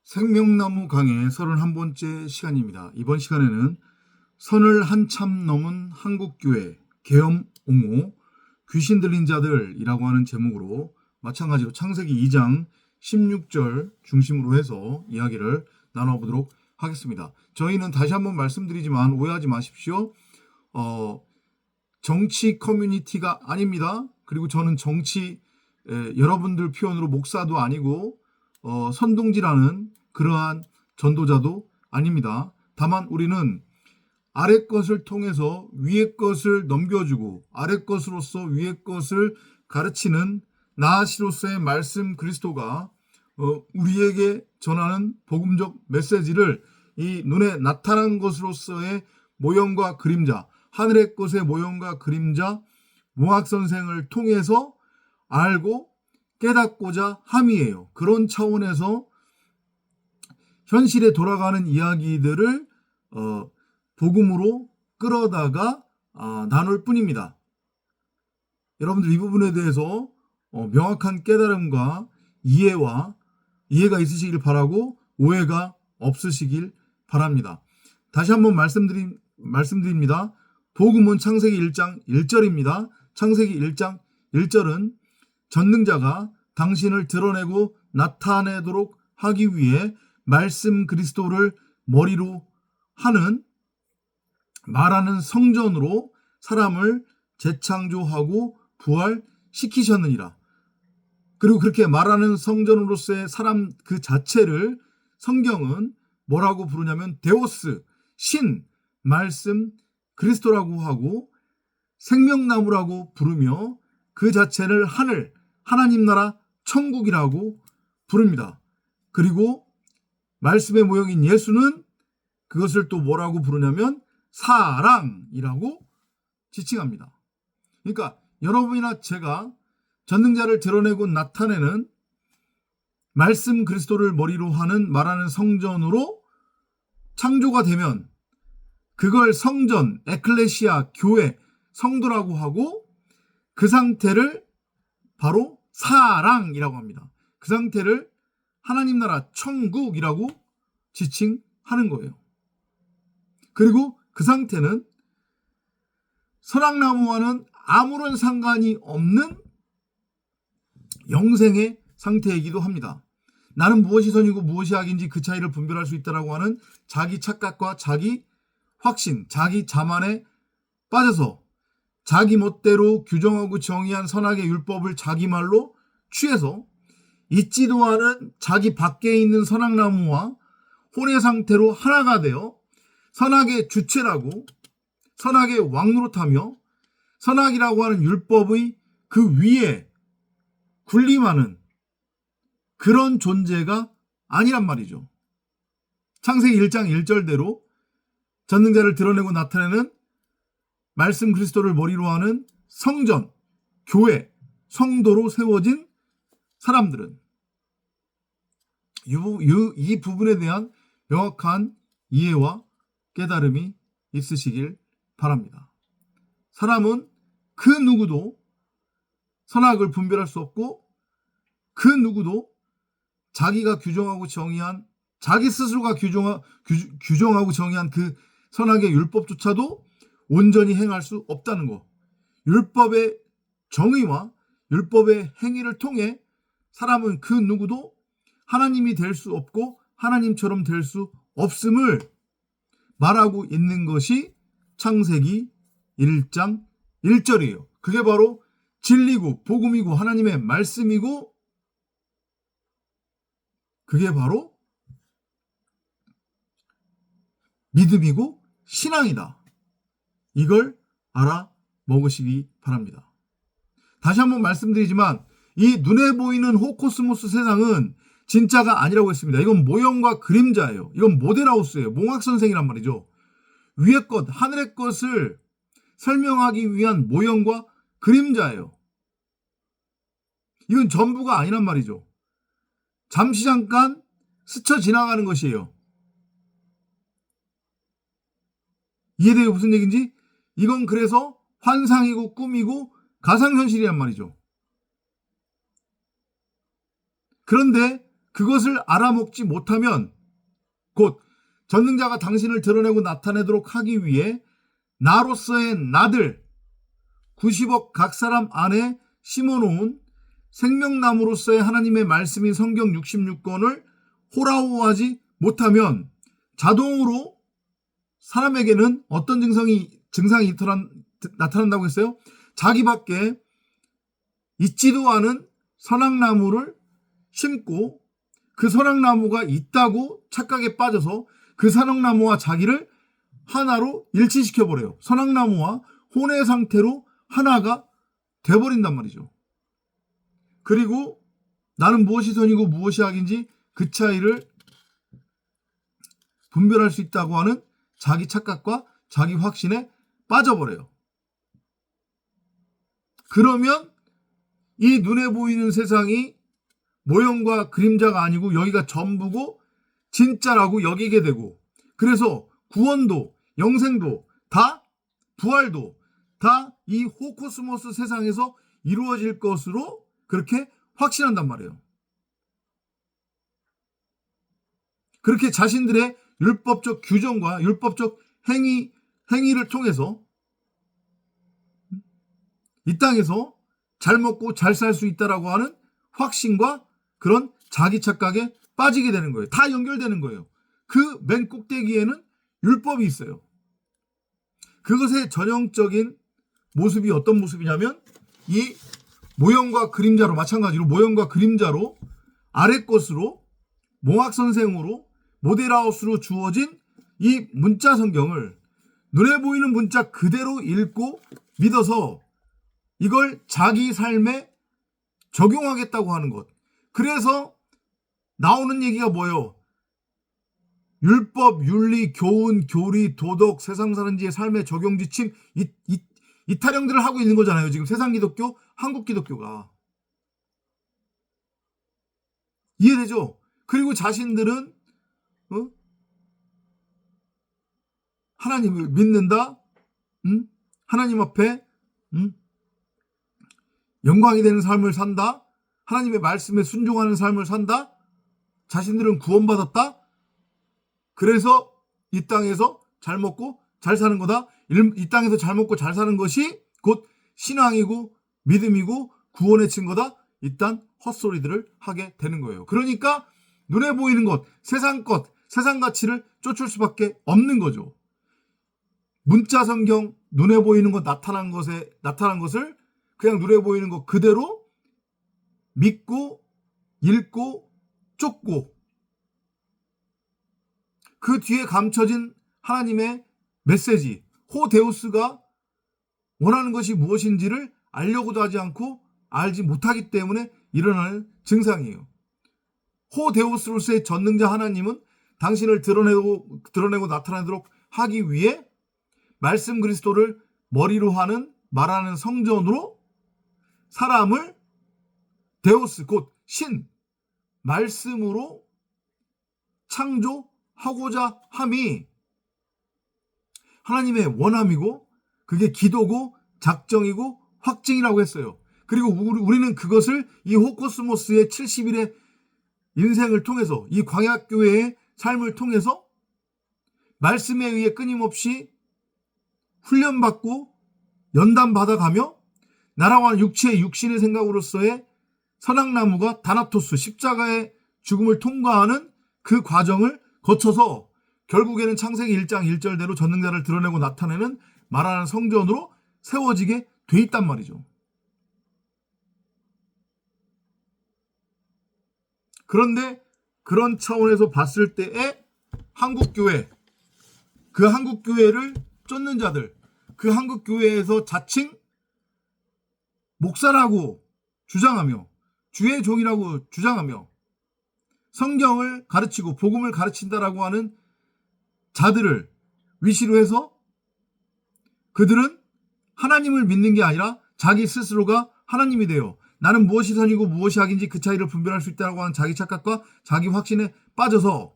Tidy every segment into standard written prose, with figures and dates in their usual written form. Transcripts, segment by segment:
생명나무 강의 31번째 시간입니다. 이번 시간에는 선을 한참 넘은 한국교회 계엄 옹호 귀신 들린 자들이라고 하는 제목으로 마찬가지로 창세기 2장 16절 중심으로 해서 이야기를 나눠보도록 하겠습니다. 저희는 다시 한번 말씀드리지만 오해하지 마십시오. 정치 커뮤니티가 아닙니다. 그리고 저는 여러분들 표현으로 목사도 아니고 선동지라는 그러한 전도자도 아닙니다. 다만 우리는 아래 것을 통해서 위의 것을 넘겨주고 아래 것으로서 위의 것을 가르치는 나시로서의 말씀 그리스도가 우리에게 전하는 복음적 메시지를 이 눈에 나타난 것으로서의 모형과 그림자, 하늘의 것의 모형과 그림자 몽학선생을 통해서 알고 깨닫고자 함이에요. 그런 차원에서 현실에 돌아가는 이야기들을 복음으로 끌어다가 나눌 뿐입니다. 여러분들 이 부분에 대해서 명확한 깨달음과 이해가 있으시길 바라고 오해가 없으시길 바랍니다. 다시 한번 말씀드립니다. 복음은 창세기 1장 1절입니다. 창세기 1장 1절은 전능자가 당신을 드러내고 나타내도록 하기 위해 말씀 그리스도를 머리로 하는 말하는 성전으로 사람을 재창조하고 부활시키셨느니라. 그리고 그렇게 말하는 성전으로서의 사람 그 자체를 성경은 뭐라고 부르냐면 데오스, 신, 말씀, 그리스도라고 하고 생명나무라고 부르며 그 자체를 하나님 나라 천국이라고 부릅니다. 그리고 말씀의 모형인 예수는 그것을 또 뭐라고 부르냐면 사랑이라고 지칭합니다. 그러니까 여러분이나 제가 전능자를 드러내고 나타내는 말씀 그리스도를 머리로 하는 말하는 성전으로 창조가 되면 그걸 성전, 에클레시아, 교회, 성도라고 하고 그 상태를 바로 사랑이라고 합니다. 그 상태를 하나님 나라 천국이라고 지칭하는 거예요. 그리고 그 상태는 선악나무와는 아무런 상관이 없는 영생의 상태이기도 합니다. 나는 무엇이 선이고 무엇이 악인지 그 차이를 분별할 수 있다라고 하는 자기 착각과 자기 확신, 자기 자만에 빠져서 자기 멋대로 규정하고 정의한 선악의 율법을 자기 말로 취해서 있지도 않은 자기 밖에 있는 선악나무와 혼의 상태로 하나가 되어 선악의 주체라고 선악의 왕노릇하며 선악이라고 하는 율법의 그 위에 군림하는 그런 존재가 아니란 말이죠. 창세기 1장 1절대로 전능자를 드러내고 나타내는 말씀 그리스도를 머리로 하는 성전, 교회, 성도로 세워진 사람들은 이 부분에 대한 명확한 이해와 깨달음이 있으시길 바랍니다. 사람은 그 누구도 선악을 분별할 수 없고 그 누구도 자기가 규정하고 정의한 자기 스스로가 규정하고 정의한 그 선악의 율법조차도 온전히 행할 수 없다는 것. 율법의 정의와 율법의 행위를 통해 사람은 그 누구도 하나님이 될 수 없고 하나님처럼 될 수 없음을 말하고 있는 것이 창세기 1장 1절이에요. 그게 바로 진리고 복음이고 하나님의 말씀이고 그게 바로 믿음이고 신앙이다. 이걸 알아먹으시기 바랍니다. 다시 한번 말씀드리지만 이 눈에 보이는 호코스모스 세상은 진짜가 아니라고 했습니다. 이건 모형과 그림자예요. 이건 모델하우스예요. 몽학선생이란 말이죠. 위의 것, 하늘의 것을 설명하기 위한 모형과 그림자예요. 이건 전부가 아니란 말이죠. 잠시 잠깐 스쳐 지나가는 것이에요. 이해돼요? 무슨 얘기인지? 이건 그래서 환상이고 꿈이고 가상현실이란 말이죠. 그런데 그것을 알아먹지 못하면 곧 전능자가 당신을 드러내고 나타내도록 하기 위해 나로서의 나들 90억 각 사람 안에 심어놓은 생명나무로서의 하나님의 말씀인 성경 66권을 호라호하지 못하면 자동으로 사람에게는 어떤 증상이 나타난다고 했어요? 자기밖에 있지도 않은 선악나무를 심고 그 선악나무가 있다고 착각에 빠져서 그 선악나무와 자기를 하나로 일치시켜버려요. 선악나무와 혼의 상태로 하나가 돼버린단 말이죠. 그리고 나는 무엇이 선이고 무엇이 악인지 그 차이를 분별할 수 있다고 하는 자기 착각과 자기 확신에 빠져버려요. 그러면 이 눈에 보이는 세상이 모형과 그림자가 아니고 여기가 전부고 진짜라고 여기게 되고, 그래서 구원도 영생도 다 부활도 다 이 호코스모스 세상에서 이루어질 것으로 그렇게 확신한단 말이에요. 그렇게 자신들의 율법적 규정과 율법적 행위를 통해서 이 땅에서 잘 먹고 잘 살 수 있다라고 하는 확신과 그런 자기 착각에 빠지게 되는 거예요. 다 연결되는 거예요. 그 맨 꼭대기에는 율법이 있어요. 그것의 전형적인 모습이 어떤 모습이냐면 이 모형과 그림자로, 마찬가지로 모형과 그림자로 아래 것으로 몽학선생으로 모델하우스로 주어진 이 문자 성경을 눈에 보이는 문자 그대로 읽고 믿어서 이걸 자기 삶에 적용하겠다고 하는 것. 그래서 나오는 얘기가 뭐예요? 율법, 윤리, 교훈, 교리, 도덕, 세상 사는 지의 삶의 적용 지침 이 타령들을 하고 있는 거잖아요. 지금 세상 기독교, 한국 기독교가. 이해되죠? 그리고 자신들은 하나님을 믿는다. 하나님 앞에 영광이 되는 삶을 산다. 하나님의 말씀에 순종하는 삶을 산다. 자신들은 구원받았다. 그래서 이 땅에서 잘 먹고 잘 사는 거다. 이 땅에서 잘 먹고 잘 사는 것이 곧 신앙이고 믿음이고 구원의 증거다. 일단 헛소리들을 하게 되는 거예요. 그러니까 눈에 보이는 것, 세상 가치를 쫓을 수밖에 없는 거죠. 문자 성경 눈에 보이는 것 나타난 것을 그냥 눈에 보이는 것 그대로 믿고 읽고 쫓고 그 뒤에 감춰진 하나님의 메시지, 호데우스가 원하는 것이 무엇인지를 알려고도 하지 않고 알지 못하기 때문에 일어나는 증상이에요. 호데우스로서의 전능자 하나님은 당신을 드러내고 나타내도록 하기 위해 말씀 그리스도를 머리로 하는 말하는 성전으로 사람을 데우스 곧 신 말씀으로 창조하고자 함이 하나님의 원함이고 그게 기도고 작정이고 확증이라고 했어요. 그리고 우리는 그것을 이 호코스모스의 70일의 인생을 통해서 이 광야교회의 삶을 통해서 말씀에 의해 끊임없이 훈련받고 연단받아가며 나라와 육체의 육신의 생각으로서의 선악나무가 다나토스 십자가의 죽음을 통과하는 그 과정을 거쳐서 결국에는 창세기 1장 1절대로 전능자를 드러내고 나타내는 말하는 성전으로 세워지게 돼 있단 말이죠. 그런데 그런 차원에서 봤을 때의 한국교회, 그 한국교회를 쫓는 자들, 그 한국교회에서 자칭 목사라고 주장하며 주의 종이라고 주장하며 성경을 가르치고 복음을 가르친다라고 하는 자들을 위시로 해서 그들은 하나님을 믿는 게 아니라 자기 스스로가 하나님이 되어 나는 무엇이 선이고 무엇이 악인지 그 차이를 분별할 수 있다고 하는 자기 착각과 자기 확신에 빠져서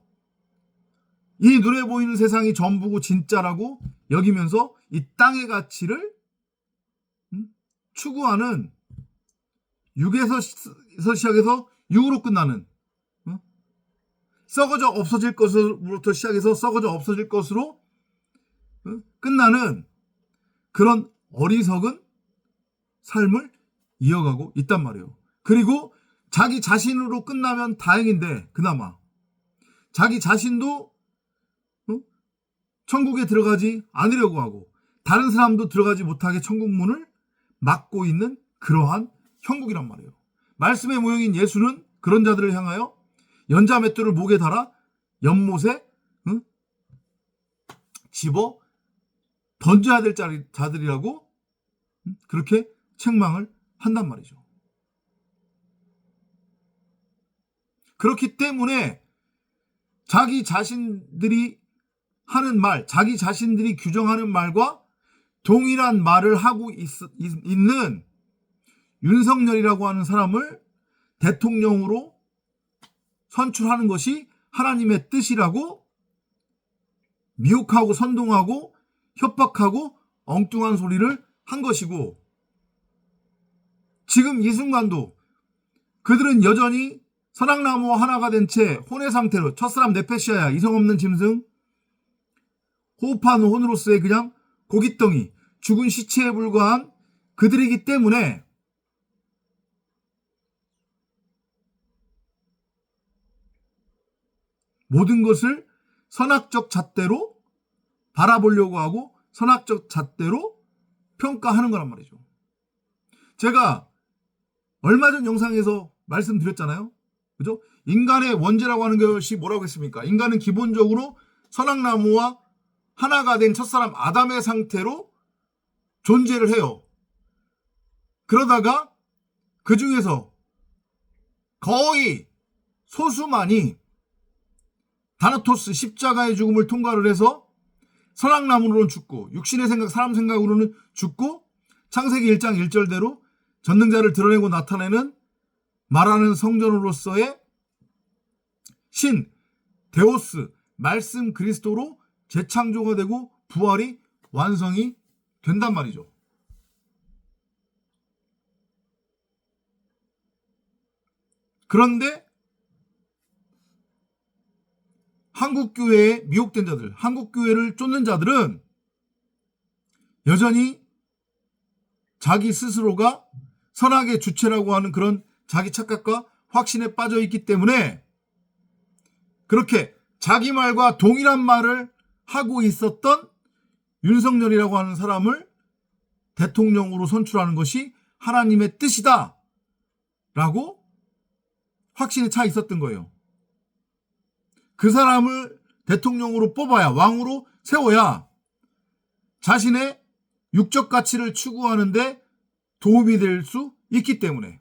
이 눈에 보이는 세상이 전부고 진짜라고 여기면서 이 땅의 가치를 추구하는 육에서 시작해서 육으로 끝나는 썩어져 없어질 것으로부터 시작해서 썩어져 없어질 것으로 끝나는 그런 어리석은 삶을 이어가고 있단 말이에요. 그리고 자기 자신으로 끝나면 다행인데 그나마 자기 자신도 천국에 들어가지 않으려고 하고 다른 사람도 들어가지 못하게 천국 문을 막고 있는 그러한 형국이란 말이에요. 말씀의 모형인 예수는 그런 자들을 향하여 연자 맷돌을 목에 달아 연못에 집어 던져야 될 자들이라고 그렇게 책망을 한단 말이죠. 그렇기 때문에 자기 자신들이 하는 말, 자기 자신들이 규정하는 말과 동일한 말을 하고 있는 윤석열이라고 하는 사람을 대통령으로 선출하는 것이 하나님의 뜻이라고 미혹하고 선동하고 협박하고 엉뚱한 소리를 한 것이고, 지금 이 순간도 그들은 여전히 선악나무와 하나가 된 채 혼의 상태로 첫사람 네페시아야 이성 없는 짐승 호흡하는 혼으로서의 그냥 고깃덩이 죽은 시체에 불과한 그들이기 때문에 모든 것을 선악적 잣대로 바라보려고 하고 선악적 잣대로 평가하는 거란 말이죠. 제가 얼마 전 영상에서 말씀드렸잖아요. 그죠? 인간의 원죄라고 하는 것이 뭐라고 했습니까? 인간은 기본적으로 선악나무와 하나가 된 첫사람 아담의 상태로 존재를 해요. 그러다가 그 중에서 거의 소수만이 다나토스 십자가의 죽음을 통과를 해서 선악나무로는 죽고 육신의 생각, 사람 생각으로는 죽고 창세기 1장 1절대로 전능자를 드러내고 나타내는 말하는 성전으로서의 신, 데오스, 말씀 그리스도로 재창조가 되고 부활이 완성이 된단 말이죠. 그런데 한국교회에 미혹된 자들, 한국교회를 쫓는 자들은 여전히 자기 스스로가 선악의 주체라고 하는 그런 자기 착각과 확신에 빠져 있기 때문에 그렇게 자기 말과 동일한 말을 하고 있었던 윤석열이라고 하는 사람을 대통령으로 선출하는 것이 하나님의 뜻이다 라고 확신에 차 있었던 거예요. 그 사람을 대통령으로 뽑아야, 왕으로 세워야 자신의 육적 가치를 추구하는데 도움이 될 수 있기 때문에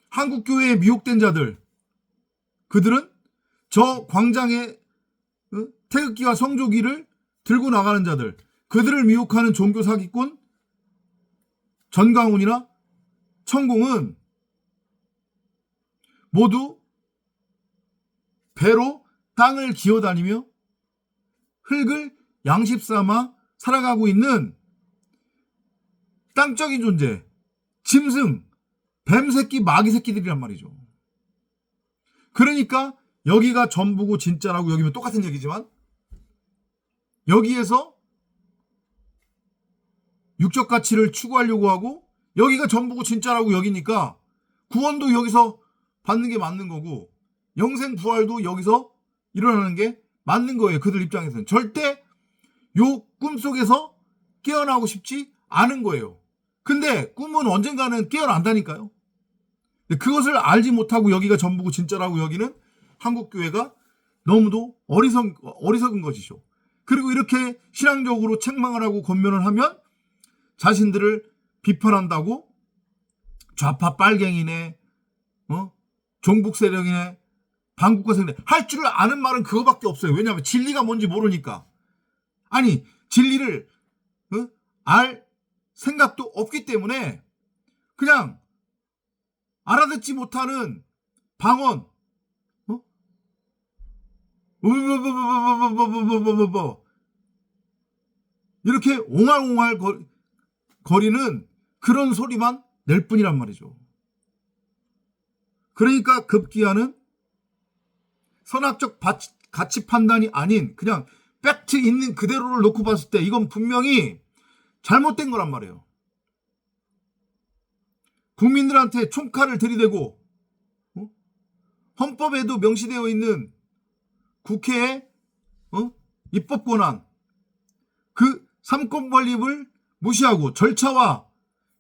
한국교회에 미혹된 자들, 그들은 저 광장에 태극기와 성조기를 들고 나가는 자들, 그들을 미혹하는 종교 사기꾼 전광훈이나 천공은 모두 배로 땅을 기어다니며 흙을 양식 삼아 살아가고 있는 땅적인 존재, 짐승, 뱀새끼, 마귀새끼들이란 말이죠. 그러니까 여기가 전부고 진짜라고 여기면 똑같은 얘기지만 여기에서 육적 가치를 추구하려고 하고 여기가 전부고 진짜라고 여기니까 구원도 여기서 받는 게 맞는 거고 영생 부활도 여기서 일어나는 게 맞는 거예요. 그들 입장에서는 절대 요 꿈속에서 깨어나고 싶지 않은 거예요. 근데 꿈은 언젠가는 깨어난다니까요. 그것을 알지 못하고 여기가 전부고 진짜라고 여기는 한국교회가 너무도 어리석은 것이죠. 그리고 이렇게 신앙적으로 책망을 하고 권면을 하면 자신들을 비판한다고 좌파 빨갱이네, 종북 세력이네, 반국가 세력이네 할 줄 아는 말은 그거밖에 없어요. 왜냐하면 진리가 뭔지 모르니까. 아니 진리를 알 생각도 없기 때문에 그냥 알아듣지 못하는 방언, 이렇게 옹알옹알 거리는 그런 소리만 낼 뿐이란 말이죠. 그러니까 급기야는 선악적 가치 판단이 아닌 그냥 팩트 있는 그대로를 놓고 봤을 때 이건 분명히 잘못된 거란 말이에요. 국민들한테 총칼을 들이대고 헌법에도 명시되어 있는 국회의 입법 권한, 그 삼권 분립을 무시하고 절차와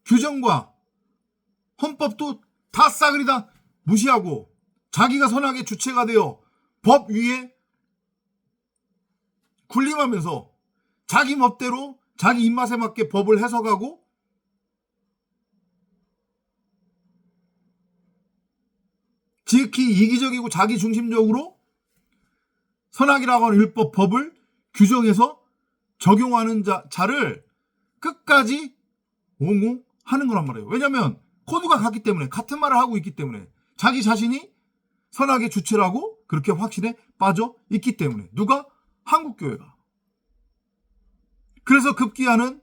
규정과 헌법도 다 싸그리 다 무시하고 자기가 선악의 주체가 되어 법 위에 군림하면서 자기 멋대로 자기 입맛에 맞게 법을 해석하고 지극히 이기적이고 자기중심적으로 선악이라고 하는 율법 법을 규정해서 적용하는 자를 끝까지 옹호하는 거란 말이에요. 왜냐하면 코드가 같기 때문에, 같은 말을 하고 있기 때문에, 자기 자신이 선악의 주체라고 그렇게 확신에 빠져 있기 때문에. 누가? 한국교회가. 그래서 급기야는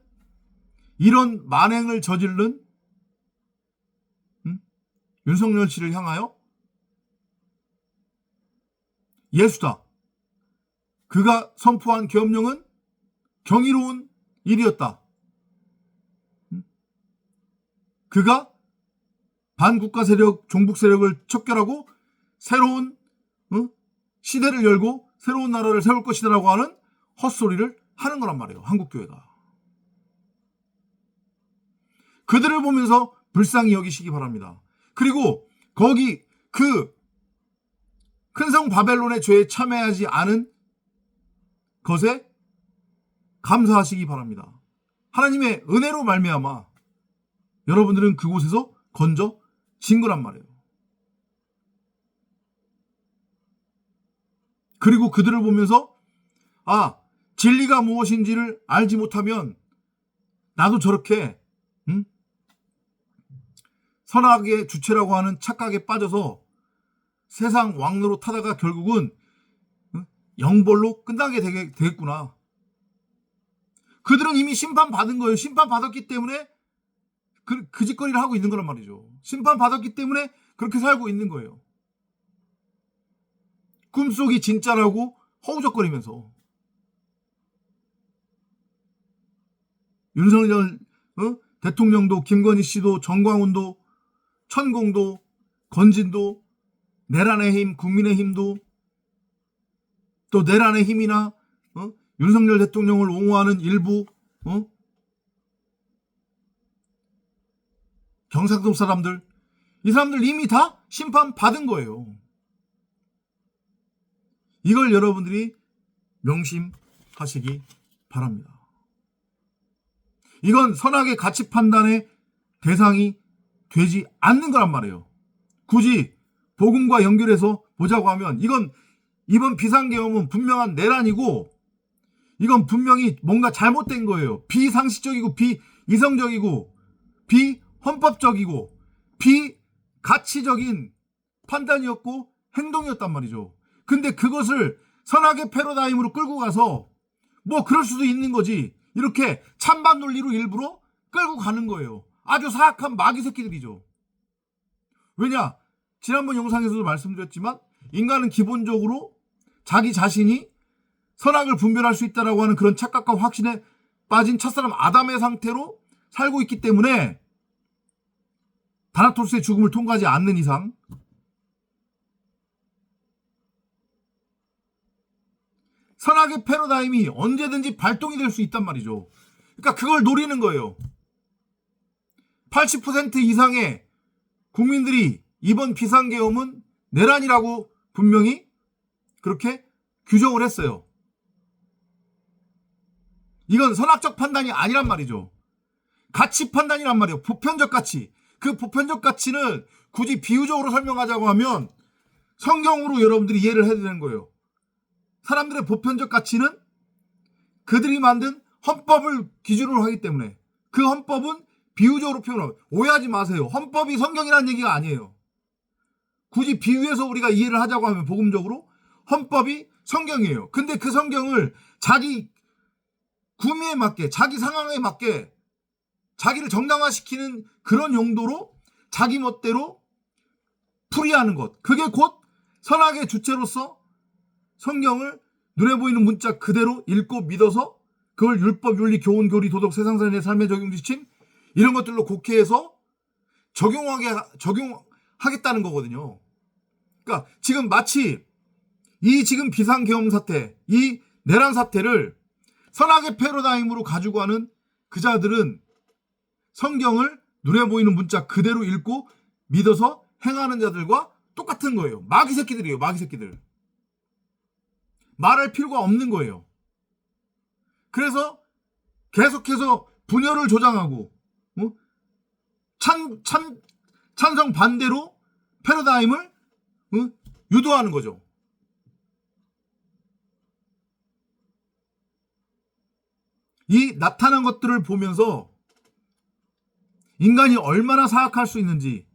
이런 만행을 저지른 윤석열 씨를 향하여 예수다, 그가 선포한 계엄령은 경이로운 일이었다, 그가 반국가 세력, 종북 세력을 척결하고 새로운 시대를 열고 새로운 나라를 세울 것이다라고 하는 헛소리를 하는 거란 말이에요. 한국교회가. 그들을 보면서 불쌍히 여기시기 바랍니다. 그리고 거기 그 큰성 바벨론의 죄에 참여하지 않은 것에 감사하시기 바랍니다. 하나님의 은혜로 말미암아 여러분들은 그곳에서 건져진 거란 말이에요. 그리고 그들을 보면서 진리가 무엇인지를 알지 못하면 나도 저렇게 선악의 주체라고 하는 착각에 빠져서 세상 왕노로 타다가 결국은 영벌로 끝나게 되겠구나. 그들은 이미 심판받은 거예요. 심판받았기 때문에 그 짓거리를 하고 있는 거란 말이죠. 심판받았기 때문에 그렇게 살고 있는 거예요. 꿈속이 진짜라고 허우적거리면서. 윤석열 대통령도, 김건희 씨도, 정광훈도, 천공도, 건진도, 내란의 힘, 국민의힘도, 또 내란의 힘이나 윤석열 대통령을 옹호하는 일부 경상도 사람들, 이 사람들 이미 다 심판받은 거예요. 이걸 여러분들이 명심하시기 바랍니다. 이건 선악의 가치 판단의 대상이 되지 않는 거란 말이에요. 굳이 복음과 연결해서 보자고 하면 이번 비상계엄은 분명한 내란이고, 이건 분명히 뭔가 잘못된 거예요. 비상식적이고 비이성적이고 비헌법적이고 비가치적인 판단이었고 행동이었단 말이죠. 근데 그것을 선악의 패러다임으로 끌고 가서 뭐 그럴 수도 있는 거지, 이렇게 찬반 논리로 일부러 끌고 가는 거예요. 아주 사악한 마귀 새끼들이죠. 왜냐? 지난번 영상에서도 말씀드렸지만 인간은 기본적으로 자기 자신이 선악을 분별할 수 있다라고 하는 그런 착각과 확신에 빠진 첫사람 아담의 상태로 살고 있기 때문에 다나토스의 죽음을 통과하지 않는 이상 선악의 패러다임이 언제든지 발동이 될 수 있단 말이죠. 그러니까 그걸 노리는 거예요. 80% 이상의 국민들이 이번 비상계엄은 내란이라고 분명히 그렇게 규정을 했어요. 이건 선악적 판단이 아니란 말이죠. 가치 판단이란 말이에요. 보편적 가치. 그 보편적 가치는 굳이 비유적으로 설명하자고 하면 성경으로 여러분들이 이해를 해야 되는 거예요. 사람들의 보편적 가치는 그들이 만든 헌법을 기준으로 하기 때문에 그 헌법은 비유적으로 표현하고, 오해하지 마세요. 헌법이 성경이라는 얘기가 아니에요. 굳이 비유해서 우리가 이해를 하자고 하면 복음적으로 헌법이 성경이에요. 근데 그 성경을 자기 구미에 맞게, 자기 상황에 맞게 자기를 정당화시키는 그런 용도로 자기 멋대로 풀이하는 것, 그게 곧 선악의 주체로서 성경을 눈에 보이는 문자 그대로 읽고 믿어서 그걸 율법, 윤리, 교훈, 교리, 도덕, 세상사의 삶에 적용지친 이런 것들로 곡해해서 적용하겠다는 거거든요. 그러니까 지금 마치 이 지금 비상계엄 사태, 이 내란 사태를 선악의 패러다임으로 가지고 가는 그 자들은 성경을 눈에 보이는 문자 그대로 읽고 믿어서 행하는 자들과 똑같은 거예요. 마귀 새끼들이에요. 마귀 새끼들. 말할 필요가 없는 거예요. 그래서 계속해서 분열을 조장하고 찬성 반대로 패러다임을 유도하는 거죠. 이 나타난 것들을 보면서 인간이 얼마나 사악할 수 있는지,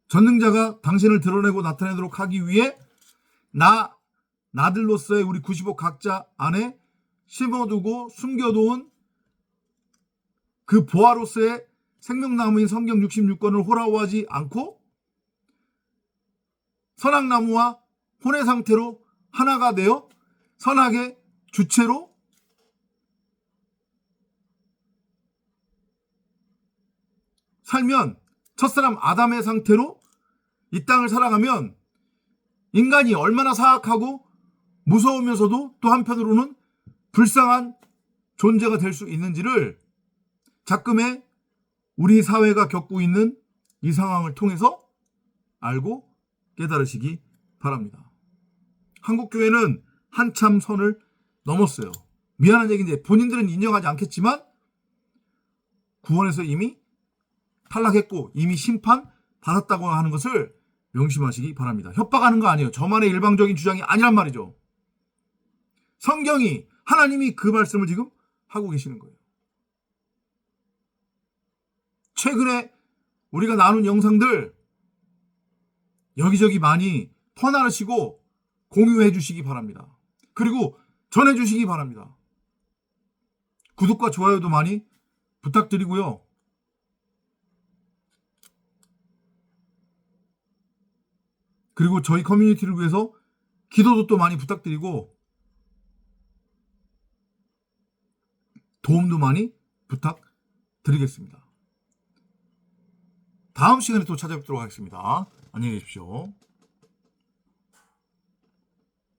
전능자가 당신을 드러내고 나타내도록 하기 위해 나들로서의 우리 95 각자 안에 심어두고 숨겨놓은 그 보화로서의 생명나무인 성경 66권을 호라호하지 않고 선악나무와 혼의 상태로 하나가 되어 선악의 주체로 살면, 첫사람 아담의 상태로 이 땅을 살아가면 인간이 얼마나 사악하고 무서우면서도 또 한편으로는 불쌍한 존재가 될 수 있는지를 작금의 우리 사회가 겪고 있는 이 상황을 통해서 알고 깨달으시기 바랍니다. 한국교회는 한참 선을 넘었어요. 미안한 얘기인데 본인들은 인정하지 않겠지만 구원에서 이미 탈락했고 이미 심판 받았다고 하는 것을 명심하시기 바랍니다. 협박하는 거 아니에요. 저만의 일방적인 주장이 아니란 말이죠. 성경이, 하나님이 그 말씀을 지금 하고 계시는 거예요. 최근에 우리가 나눈 영상들 여기저기 많이 퍼나르시고 공유해 주시기 바랍니다. 그리고 전해 주시기 바랍니다. 구독과 좋아요도 많이 부탁드리고요. 그리고 저희 커뮤니티를 위해서 기도도 또 많이 부탁드리고 도움도 많이 부탁드리겠습니다. 다음 시간에 또 찾아뵙도록 하겠습니다. 안녕히 계십시오.